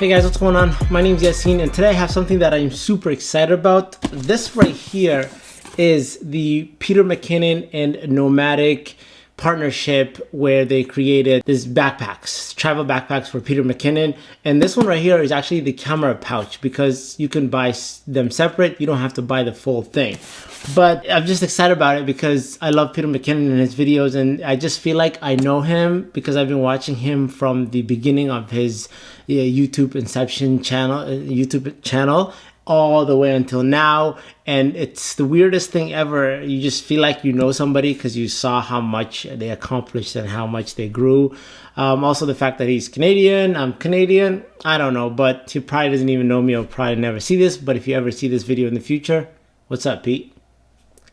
Hey guys, what's going on? My name is Yassine, and today I have something that I'm super excited about. This right here is the Peter Mckinnon and Nomatic partnership where they created these backpacks, travel backpacks for Peter Mckinnon. And this one right here is actually the camera pouch because you can buy them separate. You don't have to buy the full thing. But I'm just excited about it because I love Peter Mckinnon and his videos, and I just feel like I know him because I've been watching him from the beginning of his YouTube Inception channel, all the way until now. And it's the weirdest thing ever. You just feel like you know somebody because you saw how much they accomplished and how much they grew. Also the fact that he's Canadian, I'm Canadian, I don't know, but he probably doesn't even know me or probably never see this. But if you ever see this video in the future, what's up, Pete?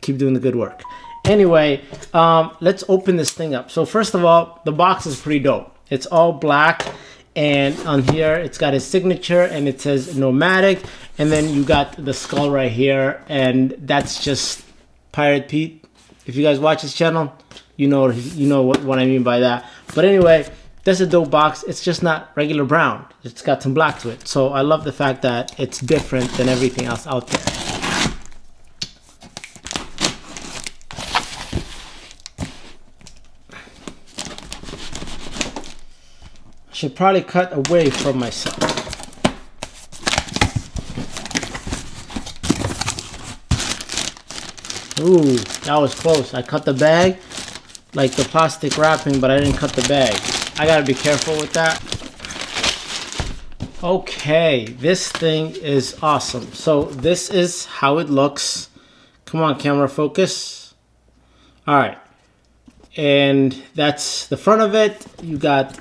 Keep doing the good work. Anyway, let's open this thing up. So first of all, the box is pretty dope. It's all black, and on here it's got his signature and it says Nomatic, and then you got the skull right here, and that's just Pirate Pete. If you guys watch his channel, you know what I mean by that. But anyway, that's a dope box. It's just not regular brown. It's got some black to it. So I love the fact that it's different than everything else out there. Should probably cut away from myself. Ooh, that was close. I cut the bag, like the plastic wrapping, but I didn't cut the bag. I gotta be careful with that. Okay, this thing is awesome. So this is how it looks. Come on, camera, focus. All right, and that's the front of it. You got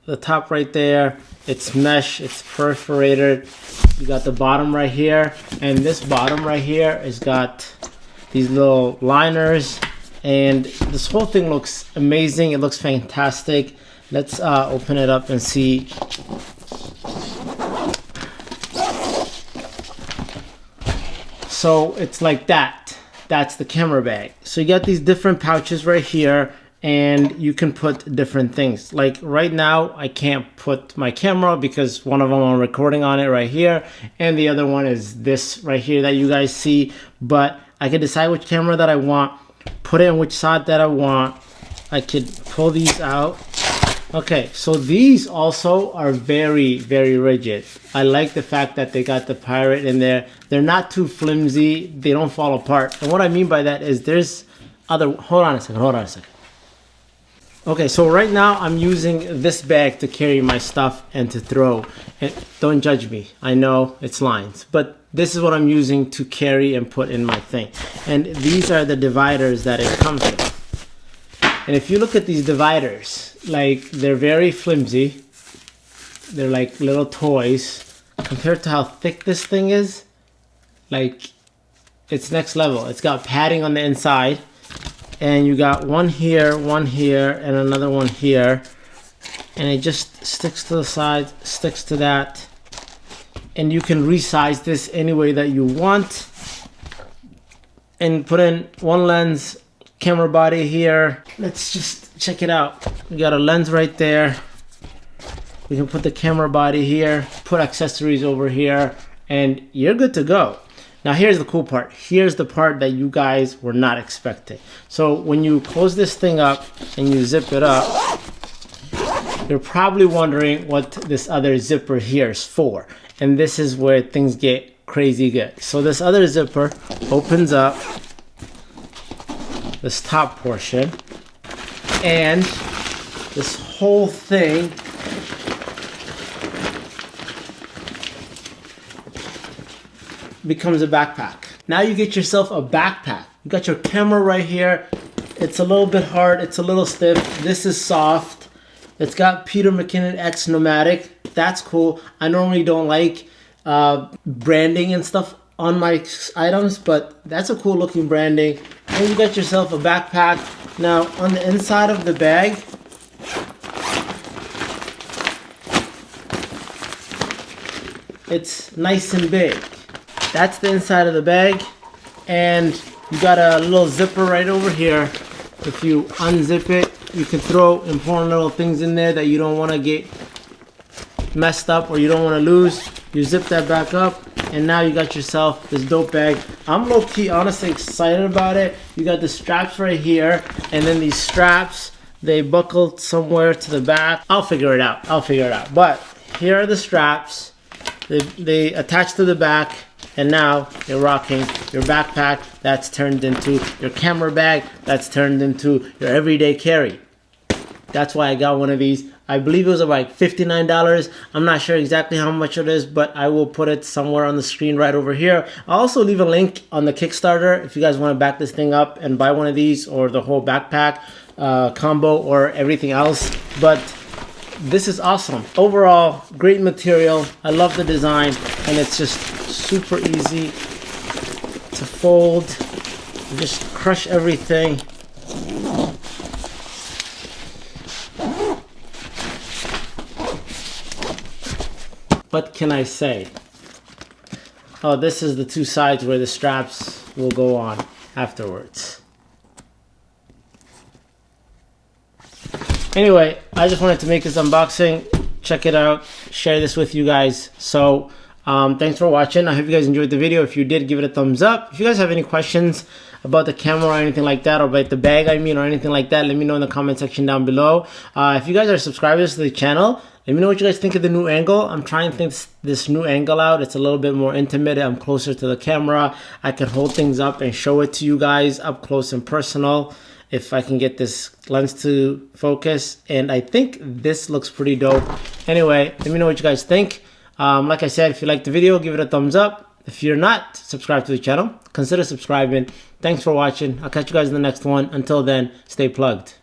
the top right there, it's mesh, it's perforated. You got the bottom right here, and this bottom right here has got these little liners, and this whole thing looks amazing. It looks fantastic. Let's open it up and see. So it's like that. That's the camera bag. So you got these different pouches right here, and you can put different things. Like right now, I can't put my camera because one of them I'm recording on it right here, and the other one is this right here that you guys see. But I can decide which camera that I want, put it in which side that I want. I could pull these out. Okay, so these also are very, very rigid. I like the fact that they got the pirate in there. They're not too flimsy. They don't fall apart. And what I mean by that is there's other, hold on a second. Okay, so right now I'm using this bag to carry my stuff and to throw. And don't judge me, I know it's lines, but this is what I'm using to carry and put in my thing. And these are the dividers that it comes with. And if you look at these dividers, like they're very flimsy. They're like little toys compared to how thick this thing is. Like it's next level. It's got padding on the inside. And you got one here, and another one here. And it just sticks to the side, sticks to that. And you can resize this any way that you want. And put in one lens, camera body here. Let's just check it out. We got a lens right there. We can put the camera body here, put accessories over here, and you're good to go. Now here's the cool part. Here's the part that you guys were not expecting. So when you close this thing up and you zip it up, you're probably wondering what this other zipper here is for. And this is where things get crazy good. So this other zipper opens up this top portion, and this whole thing becomes a backpack. Now you get yourself a backpack. You got your camera right here. It's a little bit hard, it's a little stiff. This is soft. It's got Peter Mckinnon X Nomatic. That's cool. I normally don't like branding and stuff on my items, but that's a cool looking branding. And you got yourself a backpack. Now on the inside of the bag, it's nice and big. That's the inside of the bag, and you got a little zipper right over here. If you unzip it, you can throw important little things in there that you don't want to get messed up or you don't want to lose, you zip that back up, and now you got yourself this dope bag. I'm low-key honestly excited about it. You got the straps right here, and then these straps, they buckled somewhere to the back. I'll figure it out. But here are the straps. They attach to the back, and now you're rocking your backpack that's turned into your camera bag, that's turned into your everyday carry. That's why I got one of these. I believe it was about $59. I'm not sure exactly how much it is, but I will put it somewhere on the screen right over here. I'll also leave a link on the Kickstarter if you guys want to back this thing up and buy one of these, or the whole backpack combo, or everything else. But this is awesome. Overall, great material. I love the design, and it's just super easy to fold. You just crush everything. What can I say? Oh, this is the two sides where the straps will go on afterwards. Anyway, I just wanted to make this unboxing. Check it out. Share this with you guys. So, thanks for watching. I hope you guys enjoyed the video. If you did, give it a thumbs up. If you guys have any questions about the camera or anything like that, or about the bag, or anything like that, let me know in the comment section down below. If you guys are subscribers to the channel, let me know what you guys think of the new angle. I'm trying to think this new angle out. It's a little bit more intimate. I'm closer to the camera. I can hold things up and show it to you guys up close and personal if I can get this lens to focus. And I think this looks pretty dope. Anyway, let me know what you guys think. Like I said, if you liked the video, give it a thumbs up. If you're not subscribed to the channel, consider subscribing. Thanks for watching. I'll catch you guys in the next one. Until then, stay plugged.